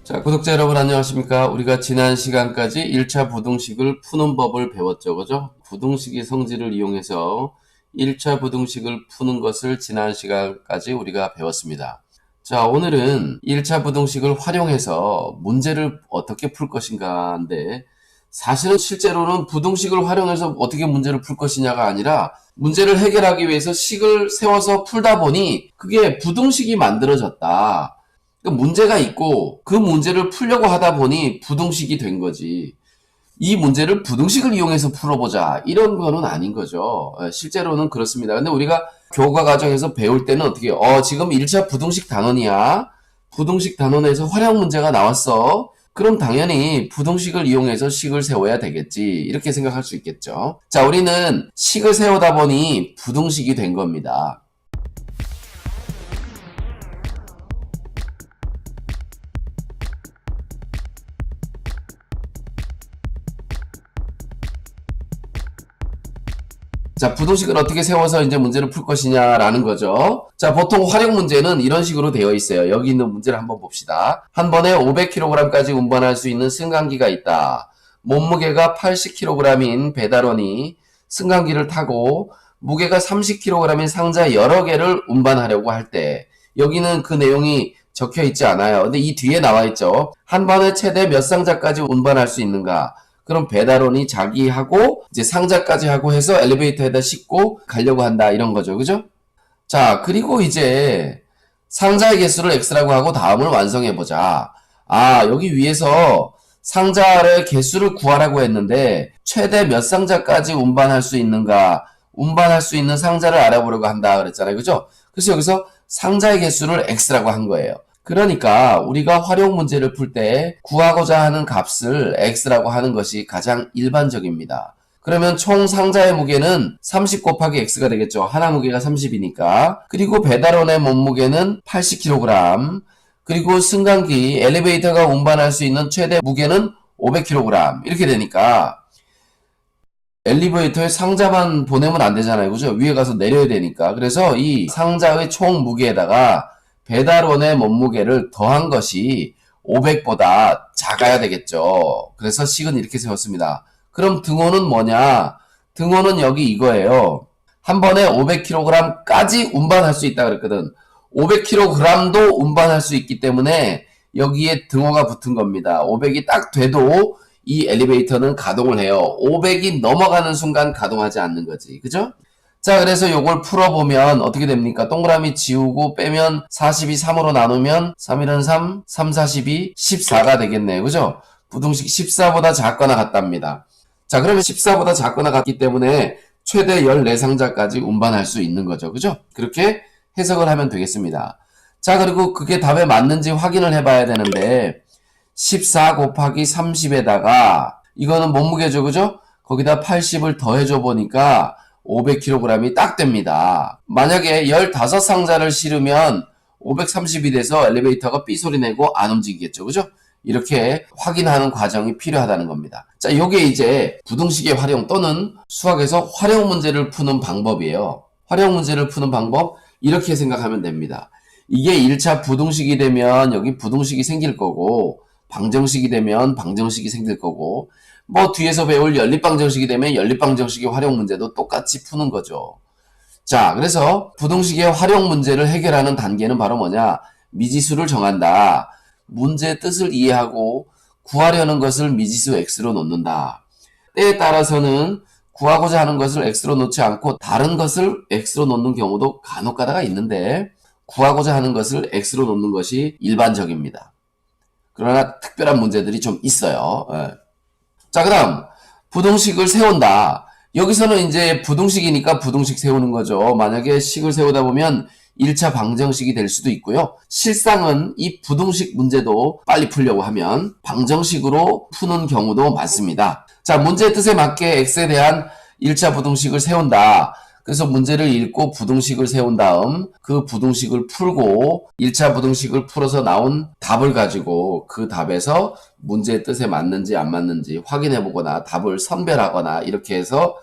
자, 구독자 여러분 안녕하십니까? 우리가 지난 시간까지 1차 부등식을 푸는 법을 배웠죠. 그죠? 부등식의 성질을 이용해서 1차 부등식을 푸는 것을 지난 시간까지 우리가 배웠습니다. 자, 오늘은 1차 부등식을 활용해서 문제를 어떻게 풀 것인가인데, 사실은 실제로는 부등식을 활용해서 어떻게 문제를 풀 것이냐가 아니라 문제를 해결하기 위해서 식을 세워서 풀다 보니 그게 부등식이 만들어졌다. 문제가 있고 그 문제를 풀려고 하다 보니 부등식이 된 거지. 이 문제를 부등식을 이용해서 풀어보자 이런 거는 아닌 거죠. 실제로는 그렇습니다. 근데 우리가 교과 과정에서 배울 때는 어떻게 해요? 지금 1차 부등식 단원이야. 부등식 단원에서 활용 문제가 나왔어. 그럼 당연히 부등식을 이용해서 식을 세워야 되겠지. 이렇게 생각할 수 있겠죠. 자, 우리는 식을 세우다 보니 부등식이 된 겁니다. 자, 부등식을 어떻게 세워서 이제 문제를 풀 것이냐라는 거죠. 자, 보통 활용 문제는 이런 식으로 되어 있어요. 여기 있는 문제를 한번 봅시다. 한 번에 500kg까지 운반할 수 있는 승강기가 있다. 몸무게가 80kg인 배달원이 승강기를 타고 무게가 30kg인 상자 여러 개를 운반하려고 할 때, 여기는 그 내용이 적혀 있지 않아요. 근데 이 뒤에 나와 있죠. 한 번에 최대 몇 상자까지 운반할 수 있는가? 그럼 배달원이 자기하고 이제 상자까지 하고 해서 엘리베이터에다 싣고 가려고 한다 이런 거죠. 그죠? 자, 그리고 이제 상자의 개수를 X라고 하고 다음을 완성해 보자. 여기 위에서 상자의 개수를 구하라고 했는데 최대 몇 상자까지 운반할 수 있는가? 운반할 수 있는 상자를 알아보려고 한다 그랬잖아요. 그죠? 그래서 여기서 상자의 개수를 X라고 한 거예요. 그러니까 우리가 활용 문제를 풀 때 구하고자 하는 값을 X라고 하는 것이 가장 일반적입니다. 그러면 총 상자의 무게는 30 곱하기 X가 되겠죠. 하나 무게가 30이니까. 그리고 배달원의 몸무게는 80kg. 그리고 승강기, 엘리베이터가 운반할 수 있는 최대 무게는 500kg. 이렇게 되니까 엘리베이터에 상자만 보내면 안 되잖아요. 그죠? 위에 가서 내려야 되니까. 그래서 이 상자의 총 무게에다가 배달원의 몸무게를 더한 것이 500보다 작아야 되겠죠. 그래서 식은 이렇게 세웠습니다. 그럼 등호는 뭐냐? 등호는 여기 이거예요. 한 번에 500kg까지 운반할 수 있다 그랬거든. 500kg도 운반할 수 있기 때문에 여기에 등호가 붙은 겁니다. 500이 딱 돼도 이 엘리베이터는 가동을 해요. 500이 넘어가는 순간 가동하지 않는 거지. 그죠? 자, 그래서 요걸 풀어보면 어떻게 됩니까? 동그라미 지우고 빼면 40이 3으로 나누면 3일은 3, 3, 40이 14가 되겠네요. 그죠? 부등식 14보다 작거나 같답니다. 자, 그러면 14보다 작거나 같기 때문에 최대 14상자까지 운반할 수 있는 거죠. 그죠? 그렇게 해석을 하면 되겠습니다. 자, 그리고 그게 답에 맞는지 확인을 해봐야 되는데 14 곱하기 30에다가 이거는 몸무게죠. 그죠? 거기다 80을 더해줘 보니까 500kg이 딱 됩니다. 만약에 15상자를 실으면 530이 돼서 엘리베이터가 삐소리 내고 안 움직이겠죠. 그죠? 이렇게 확인하는 과정이 필요하다는 겁니다. 자, 요게 이제 부등식의 활용 또는 수학에서 활용 문제를 푸는 방법이에요. 활용 문제를 푸는 방법 이렇게 생각하면 됩니다. 이게 1차 부등식이 되면 여기 부등식이 생길 거고 방정식이 되면 방정식이 생길 거고 뭐 뒤에서 배울 연립방정식이 되면 연립방정식의 활용 문제도 똑같이 푸는 거죠. 자, 그래서 부등식의 활용 문제를 해결하는 단계는 바로 뭐냐? 미지수를 정한다. 문제의 뜻을 이해하고 구하려는 것을 미지수 X로 놓는다. 때에 따라서는 구하고자 하는 것을 X로 놓지 않고 다른 것을 X로 놓는 경우도 간혹 가다가 있는데 구하고자 하는 것을 X로 놓는 것이 일반적입니다. 그러나 특별한 문제들이 좀 있어요. 자, 그 다음 부등식을 세운다. 여기서는 이제 부등식이니까 부등식 세우는 거죠. 만약에 식을 세우다 보면 1차 방정식이 될 수도 있고요. 실상은 이 부등식 문제도 빨리 풀려고 하면 방정식으로 푸는 경우도 많습니다. 자, 문제의 뜻에 맞게 x에 대한 1차 부등식을 세운다. 그래서 문제를 읽고 부등식을 세운 다음 그 부등식을 풀고 1차 부등식을 풀어서 나온 답을 가지고 그 답에서 문제의 뜻에 맞는지 안 맞는지 확인해 보거나 답을 선별하거나 이렇게 해서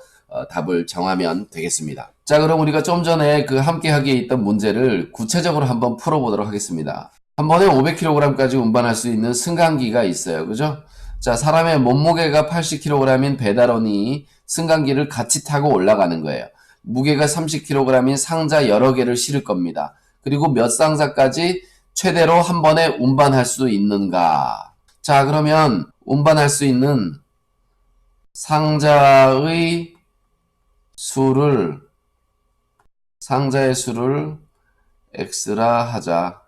답을 정하면 되겠습니다. 자, 그럼 우리가 좀 전에 그 함께하기에 있던 문제를 구체적으로 한번 풀어보도록 하겠습니다. 한 번에 500kg까지 운반할 수 있는 승강기가 있어요. 그죠? 자, 사람의 몸무게가 80kg인 배달원이 승강기를 같이 타고 올라가는 거예요. 무게가 30kg인 상자 여러 개를 실을 겁니다. 그리고 몇 상자까지 최대로 한 번에 운반할 수 있는가? 자, 그러면 운반할 수 있는 상자의 상자의 수를 x라 하자.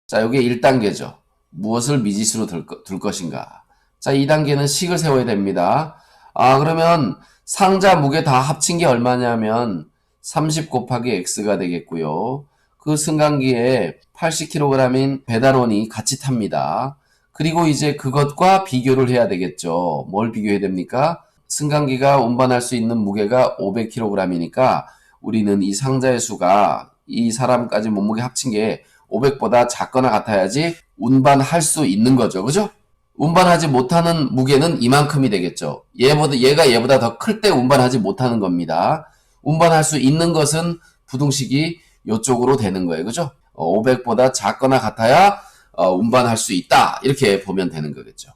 자, 여기 1단계죠. 무엇을 미지수로 둘 것인가. 자, 2단계는 식을 세워야 됩니다. 그러면 상자 무게 다 합친 게 얼마냐면 30 곱하기 x가 되겠고요. 그 승강기에 80kg인 배달원이 같이 탑니다. 그리고 이제 그것과 비교를 해야 되겠죠. 뭘 비교해야 됩니까? 승강기가 운반할 수 있는 무게가 500kg이니까 우리는 이 상자의 수가 이 사람까지 몸무게 합친 게 500보다 작거나 같아야지 운반할 수 있는 거죠. 그죠? 운반하지 못하는 무게는 이만큼이 되겠죠. 얘가 얘보다 더 클 때 운반하지 못하는 겁니다. 운반할 수 있는 것은 부등식이 이쪽으로 되는 거예요. 그죠? 500보다 작거나 같아야 운반할 수 있다. 이렇게 보면 되는 거겠죠.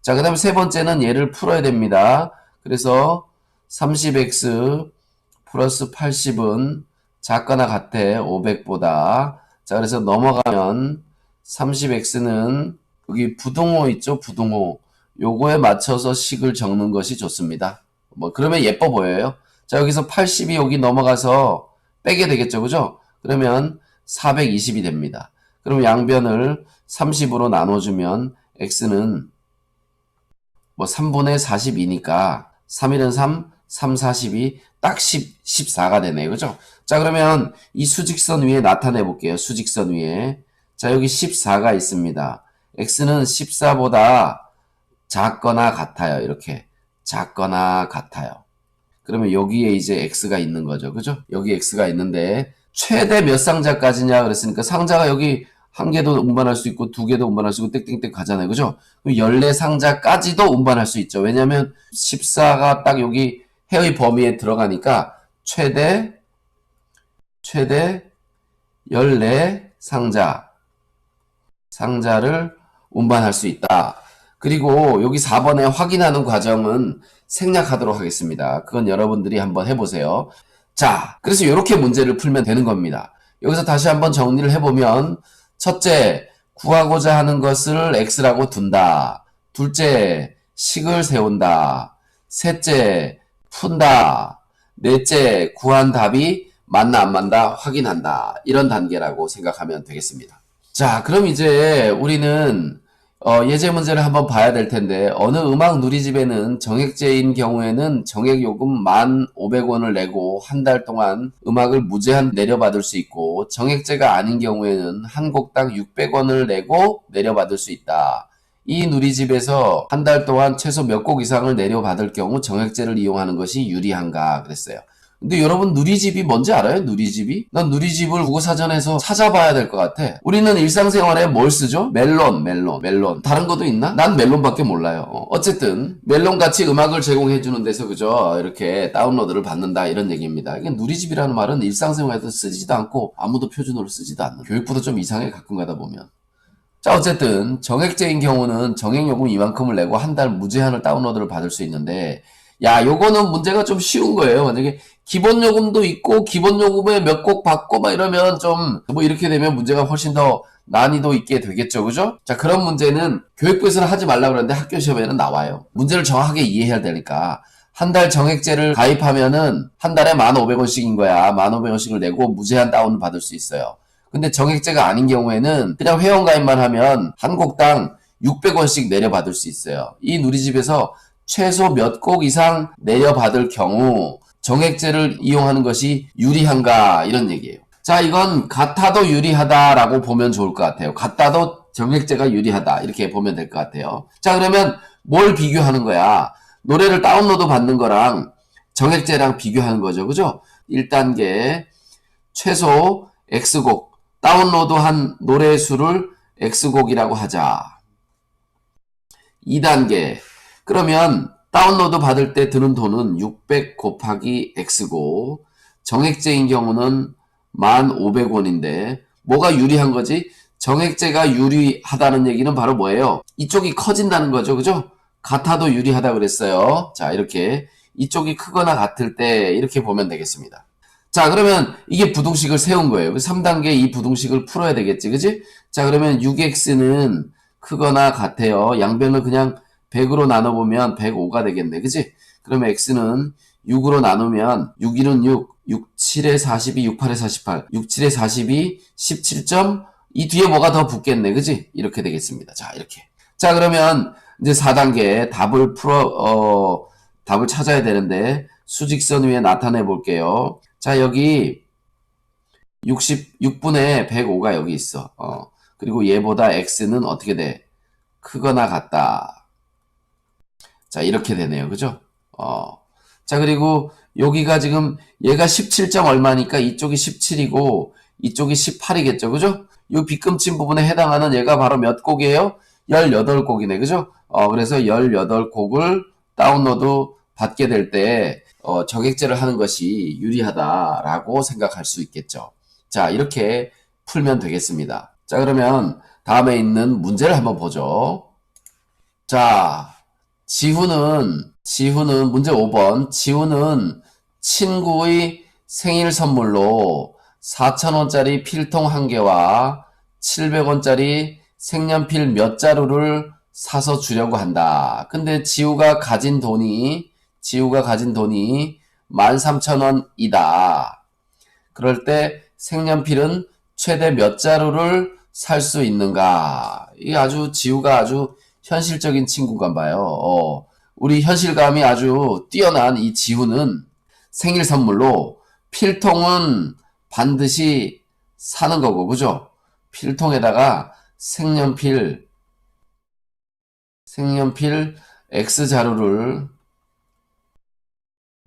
자, 그 다음에 세 번째는 얘를 풀어야 됩니다. 그래서 30x 플러스 80은 작거나 같아 500보다. 자, 그래서 넘어가면 30x는 여기 부등호 있죠? 부등호. 요거에 맞춰서 식을 적는 것이 좋습니다. 그러면 예뻐 보여요. 자, 여기서 80이 여기 넘어가서 빼게 되겠죠? 그죠? 그러면 420이 됩니다. 그럼 양변을 30으로 나눠주면 x는 3분의 42니까 3일은 3, 3, 42, 딱 14가 되네요. 그죠? 자, 그러면 이 수직선 위에 나타내 볼게요. 수직선 위에. 자, 여기 14가 있습니다. x는 14보다 작거나 같아요. 이렇게. 작거나 같아요. 그러면 여기에 이제 x가 있는 거죠. 그죠? 여기 x가 있는데 최대 몇 상자까지냐 그랬으니까 상자가 여기 한 개도 운반할 수 있고 두 개도 운반할 수 있고 땡땡땡 가잖아요. 그죠? 그럼 14상자까지도 운반할 수 있죠. 왜냐면 14가 딱 여기 해의 범위에 들어가니까 최대 14상자를 운반할 수 있다. 그리고 여기 4번에 확인하는 과정은 생략하도록 하겠습니다. 그건 여러분들이 한번 해보세요. 자, 그래서 이렇게 문제를 풀면 되는 겁니다. 여기서 다시 한번 정리를 해보면 첫째, 구하고자 하는 것을 x라고 둔다. 둘째, 식을 세운다. 셋째, 푼다. 넷째, 구한 답이 맞나 안 맞나 확인한다. 이런 단계라고 생각하면 되겠습니다. 자, 그럼 이제 우리는 예제 문제를 한번 봐야 될 텐데 어느 음악 누리집에는 정액제인 경우에는 정액요금 1,500원을 내고 한 달 동안 음악을 무제한 내려받을 수 있고 정액제가 아닌 경우에는 한 곡당 600원을 내고 내려받을 수 있다. 이 누리집에서 한 달 동안 최소 몇 곡 이상을 내려받을 경우 정액제를 이용하는 것이 유리한가 그랬어요. 근데 여러분 누리집이 뭔지 알아요? 누리집이? 난 누리집을 국어사전에서 찾아봐야 될 것 같아. 우리는 일상생활에 뭘 쓰죠? 멜론. 다른 것도 있나? 난 멜론밖에 몰라요. 어쨌든 멜론같이 음악을 제공해주는 데서 그죠? 이렇게 다운로드를 받는다 이런 얘기입니다. 이게 누리집이라는 말은 일상생활에서 쓰지도 않고 아무도 표준어로 쓰지도 않는 교육부도 좀 이상해 가끔 가다 보면. 자, 어쨌든 정액제인 경우는 정액요금 이만큼을 내고 한 달 무제한을 다운로드를 받을 수 있는데 야, 요거는 문제가 좀 쉬운 거예요. 만약에 기본요금도 있고 기본요금에 몇 곡 받고 막 이러면 좀 이렇게 되면 문제가 훨씬 더 난이도 있게 되겠죠. 그죠? 자, 그런 문제는 교육부에서는 하지 말라고 그러는데 학교 시험에는 나와요. 문제를 정확하게 이해해야 되니까 한 달 정액제를 가입하면은 한 달에 1,500원씩인 거야. 1,500원씩을 내고 무제한 다운을 받을 수 있어요. 근데 정액제가 아닌 경우에는 그냥 회원가입만 하면 한 곡당 600원씩 내려받을 수 있어요. 이 누리집에서 최소 몇 곡 이상 내려받을 경우 정액제를 이용하는 것이 유리한가 이런 얘기예요. 자, 이건 같아도 유리하다라고 보면 좋을 것 같아요. 같아도 정액제가 유리하다 이렇게 보면 될 것 같아요. 자, 그러면 뭘 비교하는 거야? 노래를 다운로드 받는 거랑 정액제랑 비교하는 거죠. 그죠? 1단계 최소 X곡 다운로드한 노래 수를 X곡이라고 하자. 2단계 그러면 다운로드 받을 때 드는 돈은 600 곱하기 X고 정액제인 경우는 1,500원인데 뭐가 유리한 거지? 정액제가 유리하다는 얘기는 바로 뭐예요? 이쪽이 커진다는 거죠. 그죠? 같아도 유리하다 그랬어요. 자, 이렇게 이쪽이 크거나 같을 때 이렇게 보면 되겠습니다. 자, 그러면 이게 부등식을 세운 거예요. 3단계 이 부등식을 풀어야 되겠지. 그지? 자, 그러면 6x는 크거나 같아요. 양변을 그냥 100으로 나눠보면 105가 되겠네. 그지? 그러면 x는 6으로 나누면 6, 1은 6, 6, 7에 42, 6, 8에 48, 6, 7에 42, 17점, 이 뒤에 뭐가 더 붙겠네. 그지? 이렇게 되겠습니다. 자, 이렇게. 자, 그러면 이제 4단계 답을 찾아야 되는데 수직선 위에 나타내 볼게요. 자, 여기 66분의 105가 여기 있어. 그리고 얘보다 x는 어떻게 돼? 크거나 같다. 자, 이렇게 되네요. 그죠? 자, 그리고 여기가 지금 얘가 17점 얼마니까 이쪽이 17이고 이쪽이 18이겠죠. 그죠? 이 빗금친 부분에 해당하는 얘가 바로 몇 곡이에요? 18곡이네. 그죠? 그래서 18곡을 다운로드 받게 될 때, 저객제를 하는 것이 유리하다라고 생각할 수 있겠죠. 자, 이렇게 풀면 되겠습니다. 자, 그러면 다음에 있는 문제를 한번 보죠. 자, 지훈은 문제 5번. 지훈은 친구의 생일 선물로 4,000원짜리 필통 1개와 700원짜리 색연필 몇 자루를 사서 주려고 한다. 근데 지우가 가진 돈이 13,000원이다. 그럴 때 색연필은 최대 몇 자루를 살 수 있는가? 이게 아주 지우가 아주 현실적인 친구가 봐요. 우리 현실감이 아주 뛰어난 이 지우는 생일 선물로 필통은 반드시 사는 거고, 그죠? 필통에다가 색연필 X자루를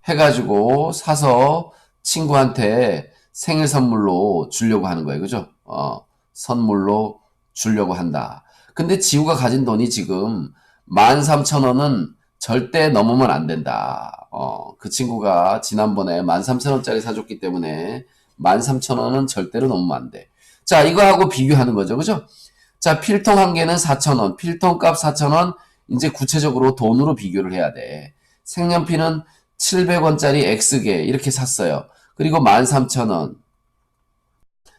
해가지고 사서 친구한테 생일 선물로 주려고 하는 거예요. 그죠? 선물로 주려고 한다. 근데 지우가 가진 돈이 지금 13,000원은 절대 넘으면 안 된다. 그 친구가 지난번에 13,000원짜리 사줬기 때문에 13,000원은 절대로 넘으면 안 돼. 자, 이거하고 비교하는 거죠. 그죠? 자, 필통 1개는 4,000원. 필통 값 4,000원. 이제 구체적으로 돈으로 비교를 해야 돼. 색연필은 700원짜리 X개 이렇게 샀어요. 그리고 13,000원.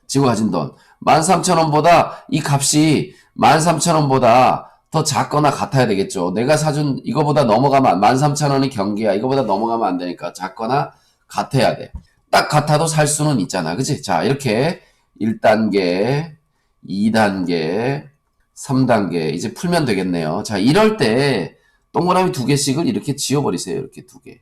지고 가진 돈. 13,000원보다 이 값이 13,000원보다 더 작거나 같아야 되겠죠. 내가 사준 이거보다 넘어가면 13,000원이 경계야. 이거보다 넘어가면 안 되니까 작거나 같아야 돼. 딱 같아도 살 수는 있잖아. 그치? 자, 이렇게 1단계, 2단계, 3단계 이제 풀면 되겠네요. 자, 이럴 때 동그라미 2개씩을 이렇게 지워버리세요. 이렇게 2개.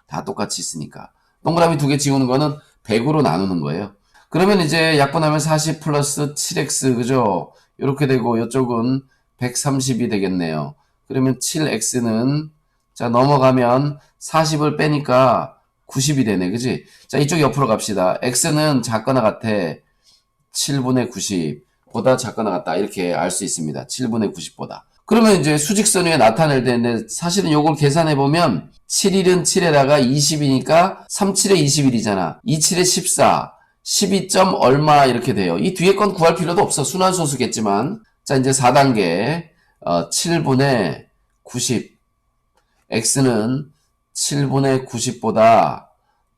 다 똑같이 있으니까. 동그라미 2개 지우는 거는 100으로 나누는 거예요. 그러면 이제 약분하면 40 플러스 7x, 그죠? 이렇게 되고, 이쪽은 130이 되겠네요. 그러면 7x는, 자, 넘어가면 40을 빼니까 90이 되네. 그지? 자, 이쪽 옆으로 갑시다. x는 작거나 같아. 7분의 90 보다 작거나 같다. 이렇게 알 수 있습니다. 7분의 90보다. 그러면 이제 수직선 위에 나타낼 때인데 사실은 요걸 계산해보면 7일은 7에다가 20이니까 37에 21이잖아. 27에 14, 12점 얼마 이렇게 돼요. 이 뒤에 건 구할 필요도 없어. 순환소수겠지만. 자, 이제 4단계 7분의 90 x는 7분의 90보다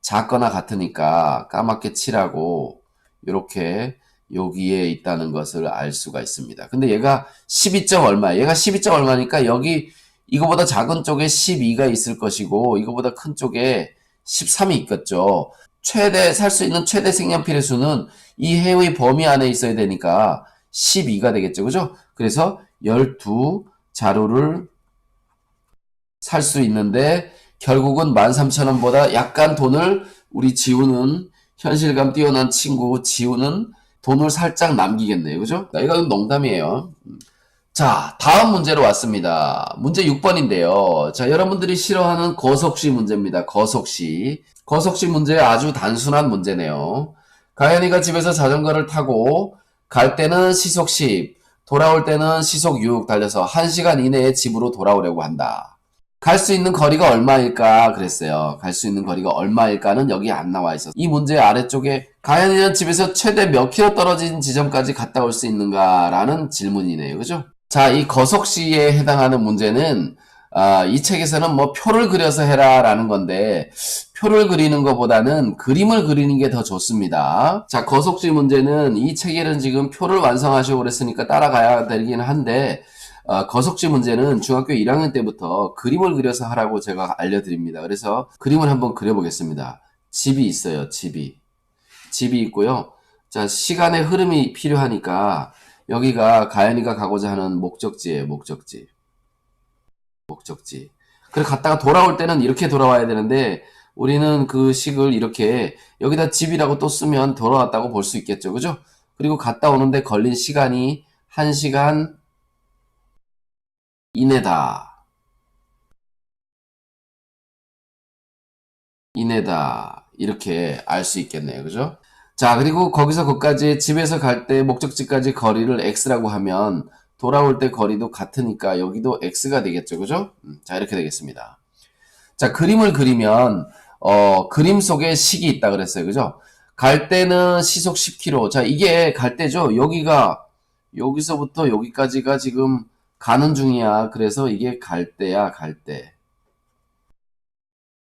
작거나 같으니까 까맣게 칠하고 이렇게 여기에 있다는 것을 알 수가 있습니다. 근데 얘가 12점 얼마야? 얘가 12점 얼마니까 여기 이거보다 작은 쪽에 12가 있을 것이고 이거보다 큰 쪽에 13이 있겠죠. 살 수 있는 최대 색연필의 수는 이 해의 범위 안에 있어야 되니까 12가 되겠죠. 그죠? 그래서 12자루를 살 수 있는데 결국은 13,000원보다 약간 돈을 우리 지우는 현실감 뛰어난 친구 지우는 돈을 살짝 남기겠네요. 그죠? 이건 농담이에요. 자, 다음 문제로 왔습니다. 문제 6번인데요. 자, 여러분들이 싫어하는 거석시 문제입니다. 거석시 문제 아주 단순한 문제네요. 가연이가 집에서 자전거를 타고 갈 때는 시속 10, 돌아올 때는 시속 6 달려서 1시간 이내에 집으로 돌아오려고 한다. 갈 수 있는 거리가 얼마일까 그랬어요. 갈 수 있는 거리가 얼마일까는 여기 안 나와 있어. 이 문제 아래쪽에 가연이는 집에서 최대 몇 킬로 떨어진 지점까지 갔다 올 수 있는가라는 질문이네요. 그죠? 자, 이 거속시에 해당하는 문제는 이 책에서는 뭐 표를 그려서 해라라는 건데 표를 그리는 것보다는 그림을 그리는 게 더 좋습니다. 자, 거속시 문제는 이 책에는 지금 표를 완성하시고 그랬으니까 따라가야 되긴 한데 거속시 문제는 중학교 1학년 때부터 그림을 그려서 하라고 제가 알려드립니다. 그래서 그림을 한번 그려보겠습니다. 집이 있어요. 집이 있고요. 자, 시간의 흐름이 필요하니까 여기가 가연이가 가고자 하는 목적지예요. 목적지. 그래 갔다가 돌아올 때는 이렇게 돌아와야 되는데 우리는 그 식을 이렇게 여기다 집이라고 또 쓰면 돌아왔다고 볼 수 있겠죠. 그죠? 그리고 갔다 오는데 걸린 시간이 1시간 이내다. 이렇게 알 수 있겠네요. 그죠? 자, 그리고 거기서 거기까지 집에서 갈 때 목적지까지 거리를 x라고 하면 돌아올 때 거리도 같으니까 여기도 x가 되겠죠. 그죠? 자, 이렇게 되겠습니다. 자, 그림을 그리면 그림 속에 식이 있다 그랬어요. 그죠? 갈 때는 시속 10km. 자, 이게 갈 때죠. 여기서부터 여기까지가 지금 가는 중이야. 그래서 이게 갈 때야, 갈 때.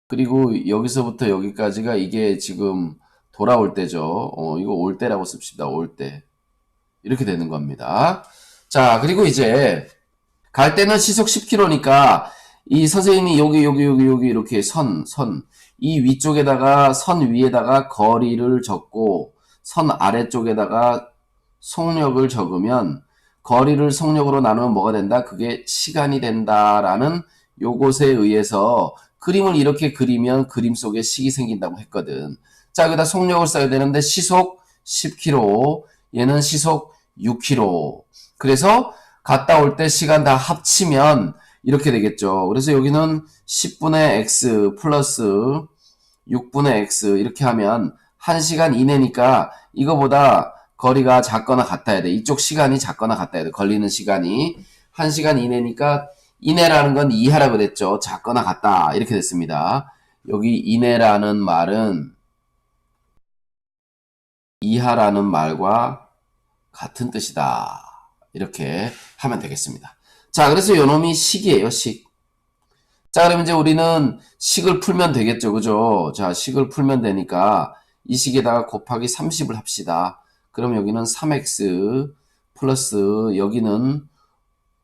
그리고 여기서부터 여기까지가 이게 지금 돌아올 때죠. 이거 올 때라고 씁시다. 올 때. 이렇게 되는 겁니다. 자, 그리고 이제 갈 때는 시속 10km니까 이 선생님이 여기 이렇게 이 위쪽에다가 선 위에다가 거리를 적고 선 아래쪽에다가 속력을 적으면 거리를 속력으로 나누면 뭐가 된다? 그게 시간이 된다라는 요것에 의해서 그림을 이렇게 그리면 그림 속에 식이 생긴다고 했거든. 자, 여기다 속력을 써야 되는데 시속 10km, 얘는 시속 6km. 그래서 갔다 올 때 시간 다 합치면 이렇게 되겠죠. 그래서 여기는 10분의 x 플러스 6분의 x 이렇게 하면 1시간 이내니까 이거보다 거리가 작거나 같아야 돼. 이쪽 시간이 작거나 같아야 돼. 걸리는 시간이 1시간 이내니까 이내라는 건 이하라고 됐죠. 작거나 같다. 이렇게 됐습니다. 여기 이내라는 말은 이하라는 말과 같은 뜻이다. 이렇게 하면 되겠습니다. 자, 그래서 요놈이 식이에요, 식. 자, 그러면 이제 우리는 식을 풀면 되겠죠, 그죠? 자, 식을 풀면 되니까 이 식에다가 곱하기 30을 합시다. 그럼 여기는 3x 플러스 여기는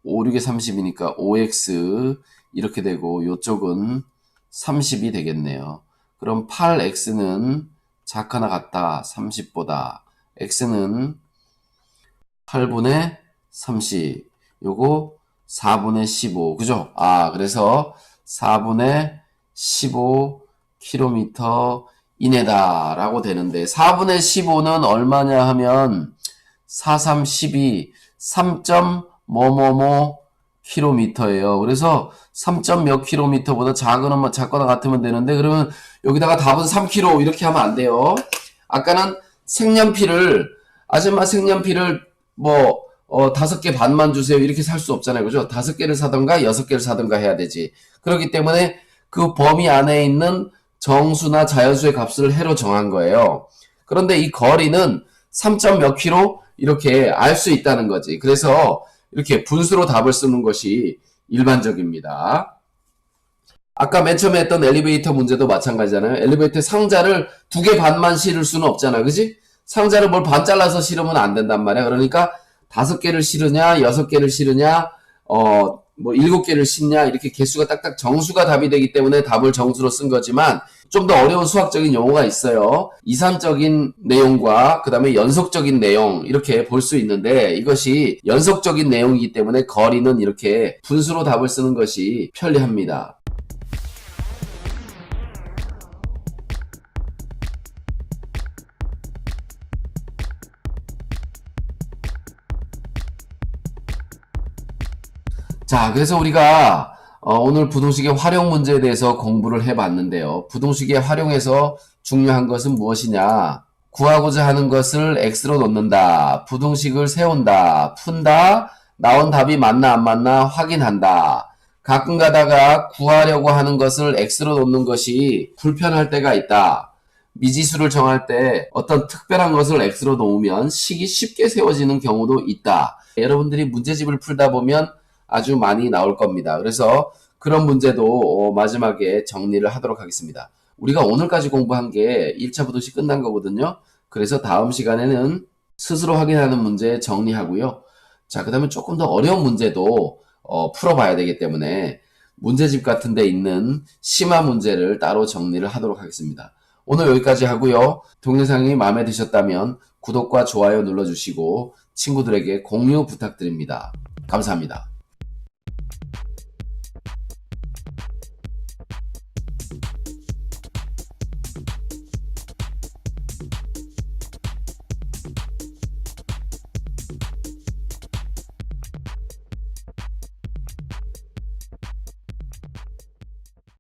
5, 6에 30이니까 5x 이렇게 되고 요쪽은 30이 되겠네요. 그럼 8x는 작거나 같다. 30보다. x는 8분의 30. 요거 4분의 15. 그죠? 그래서 4분의 15km 이내다라고 되는데 4분의 15는 얼마냐 하면 4, 3, 12, 3. 뭐뭐뭐 킬로미터예요. 그래서 3. 몇 킬로미터보다 작거나 같으면 되는데 그러면 여기다가 답은 3km 이렇게 하면 안 돼요. 아까는 아줌마 색연필을 뭐 5개 반만 주세요 이렇게 살 수 없잖아요. 그죠? 5개를 사던가 6개를 사던가 해야 되지. 그렇기 때문에 그 범위 안에 있는 정수나 자연수의 값을 해로 정한 거예요. 그런데 이 거리는 3. 몇 킬로 이렇게 알 수 있다는 거지. 그래서 이렇게 분수로 답을 쓰는 것이 일반적입니다. 아까 맨 처음에 했던 엘리베이터 문제도 마찬가지잖아요. 엘리베이터 상자를 2개 반만 실을 수는 없잖아. 그지? 상자를 뭘 반 잘라서 실으면 안 된단 말이야. 그러니까 5개를 실으냐, 6개를 실으냐, 7개를 싣냐, 이렇게 개수가 딱딱 정수가 답이 되기 때문에 답을 정수로 쓴 거지만, 좀 더 어려운 수학적인 용어가 있어요. 이산적인 내용과 그 다음에 연속적인 내용, 이렇게 볼 수 있는데, 이것이 연속적인 내용이기 때문에 거리는 이렇게 분수로 답을 쓰는 것이 편리합니다. 자, 그래서 우리가 오늘 부동식의 활용 문제에 대해서 공부를 해봤는데요. 부동식의 활용에서 중요한 것은 무엇이냐? 구하고자 하는 것을 x로 놓는다. 부동식을 세운다. 푼다. 나온 답이 맞나 안 맞나 확인한다. 가끔 가다가 구하려고 하는 것을 X로 놓는 것이 불편할 때가 있다. 미지수를 정할 때 어떤 특별한 것을 X로 놓으면 식이 쉽게 세워지는 경우도 있다. 여러분들이 문제집을 풀다 보면 아주 많이 나올 겁니다. 그래서 그런 문제도 마지막에 정리를 하도록 하겠습니다. 우리가 오늘까지 공부한 게 1차 부도시 끝난 거거든요. 그래서 다음 시간에는 스스로 확인하는 문제 정리하고요. 자, 그 다음에 조금 더 어려운 문제도 풀어봐야 되기 때문에 문제집 같은 데 있는 심화 문제를 따로 정리를 하도록 하겠습니다. 오늘 여기까지 하고요. 동영상이 마음에 드셨다면 구독과 좋아요 눌러주시고 친구들에게 공유 부탁드립니다. 감사합니다.